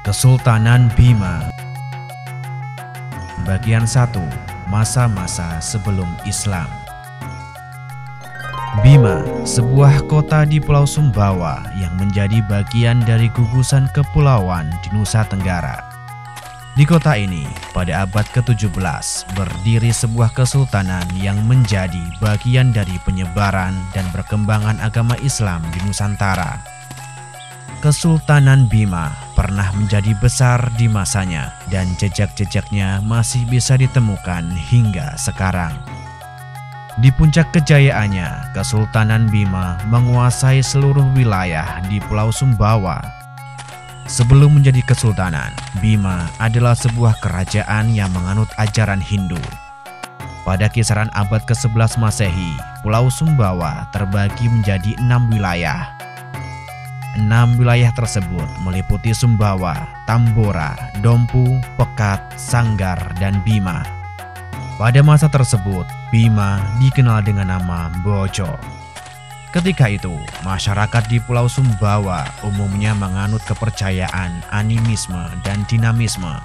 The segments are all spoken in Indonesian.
Kesultanan Bima. Bagian 1. Masa-masa sebelum Islam. Bima, sebuah kota di Pulau Sumbawa yang menjadi bagian dari gugusan kepulauan di Nusa Tenggara. Di kota ini, pada abad ke-17, berdiri sebuah kesultanan yang menjadi bagian dari penyebaran dan perkembangan agama Islam di Nusantara. Kesultanan Bima pernah menjadi besar di masanya dan jejak-jejaknya masih bisa ditemukan hingga sekarang. Di puncak kejayaannya, Kesultanan Bima menguasai seluruh wilayah di Pulau Sumbawa. Sebelum menjadi kesultanan, Bima adalah sebuah kerajaan yang menganut ajaran Hindu. Pada kisaran abad ke-11 Masehi, Pulau Sumbawa terbagi menjadi 6 wilayah. 6 wilayah tersebut meliputi Sumbawa, Tambora, Dompu, Pekat, Sanggar, dan Bima. Pada masa tersebut, Bima dikenal dengan nama Bojo. Ketika itu, masyarakat di Pulau Sumbawa umumnya menganut kepercayaan animisme dan dinamisme.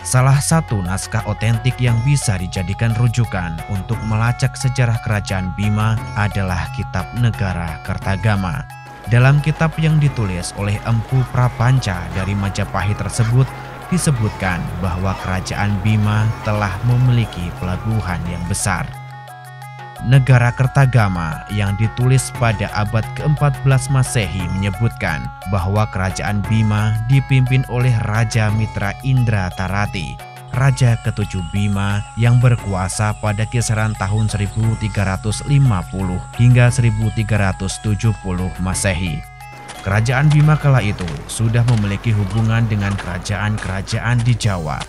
Salah satu naskah otentik yang bisa dijadikan rujukan untuk melacak sejarah kerajaan Bima adalah Kitab Negara Kertagama. Dalam kitab yang ditulis oleh Empu Prapanca dari Majapahit tersebut, disebutkan bahwa kerajaan Bima telah memiliki pelabuhan yang besar. Negara Kertagama yang ditulis pada abad ke-14 Masehi menyebutkan bahwa kerajaan Bima dipimpin oleh Raja Mitra Indra Tarati, Raja ke-7 Bima yang berkuasa pada kisaran tahun 1350 hingga 1370 Masehi. Kerajaan Bima kala itu sudah memiliki hubungan dengan kerajaan-kerajaan di Jawa.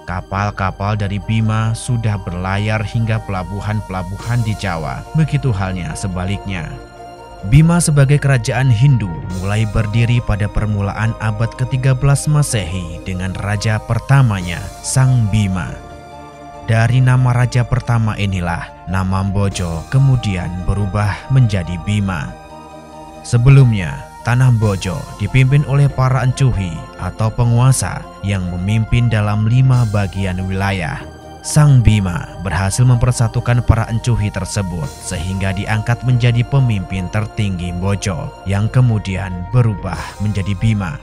Kapal-kapal dari Bima sudah berlayar hingga pelabuhan-pelabuhan di Jawa. Begitu halnya sebaliknya. Bima sebagai kerajaan Hindu mulai berdiri pada permulaan abad ke-13 Masehi dengan raja pertamanya, Sang Bima. Dari nama raja pertama inilah nama Bojo kemudian berubah menjadi Bima. Sebelumnya, Tanah Bojo dipimpin oleh para encuhi atau penguasa yang memimpin dalam 5 bagian wilayah. Sang Bima berhasil mempersatukan para encuhi tersebut sehingga diangkat menjadi pemimpin tertinggi Bojo yang kemudian berubah menjadi Bima.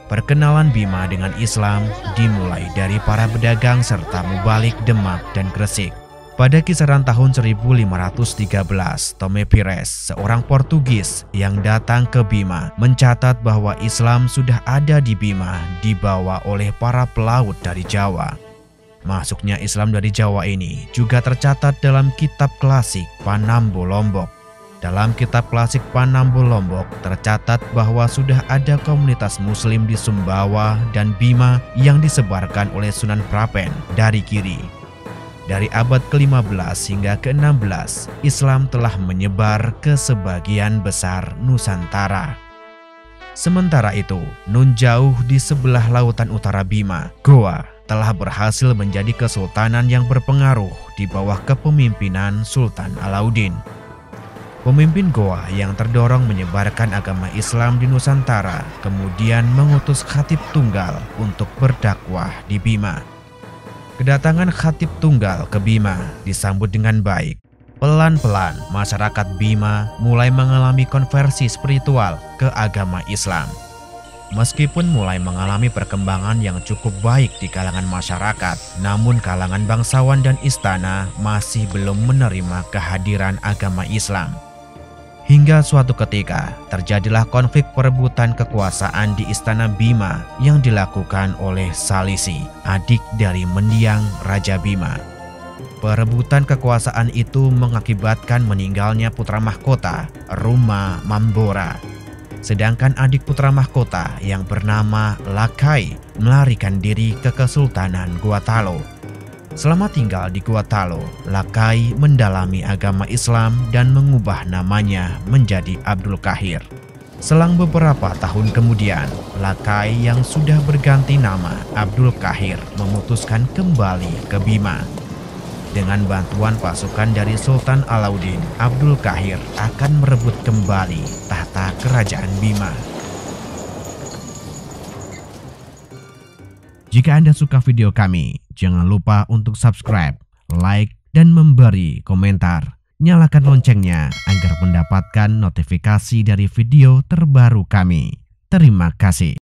Perkenalan Bima dengan Islam dimulai dari para pedagang serta mubalik Demak dan Gresik. Pada kisaran tahun 1513, Tome Pires, seorang Portugis yang datang ke Bima, mencatat bahwa Islam sudah ada di Bima dibawa oleh para pelaut dari Jawa. Masuknya Islam dari Jawa ini juga tercatat dalam kitab klasik Panambo Lombok. Dalam kitab klasik Panambo Lombok tercatat bahwa sudah ada komunitas Muslim di Sumbawa dan Bima yang disebarkan oleh Sunan Prapen dari kiri. Dari abad ke-15 hingga ke-16, Islam telah menyebar ke sebagian besar Nusantara. Sementara itu, nun jauh di sebelah lautan utara Bima, Goa telah berhasil menjadi kesultanan yang berpengaruh di bawah kepemimpinan Sultan Alauddin. Pemimpin Goa yang terdorong menyebarkan agama Islam di Nusantara kemudian mengutus khatib tunggal untuk berdakwah di Bima. Kedatangan khatib tunggal ke Bima disambut dengan baik. Pelan-pelan masyarakat Bima mulai mengalami konversi spiritual ke agama Islam. Meskipun mulai mengalami perkembangan yang cukup baik di kalangan masyarakat, namun kalangan bangsawan dan istana masih belum menerima kehadiran agama Islam. Hingga suatu ketika terjadilah konflik perebutan kekuasaan di istana Bima yang dilakukan oleh Salisi, adik dari mendiang Raja Bima. Perebutan kekuasaan itu mengakibatkan meninggalnya putra mahkota Ruma Mambora. Sedangkan adik putra mahkota yang bernama Lakai melarikan diri ke Kesultanan Guatalo. Selama tinggal di Guatalo, Lakai mendalami agama Islam dan mengubah namanya menjadi Abdul Qahir. Selang beberapa tahun kemudian, Lakai yang sudah berganti nama Abdul Qahir memutuskan kembali ke Bima. Dengan bantuan pasukan dari Sultan Alauddin, Abdul Qahir akan merebut kembali tahta kerajaan Bima. Jika Anda suka video kami, jangan lupa untuk subscribe, like, dan memberi komentar. Nyalakan loncengnya agar mendapatkan notifikasi dari video terbaru kami. Terima kasih.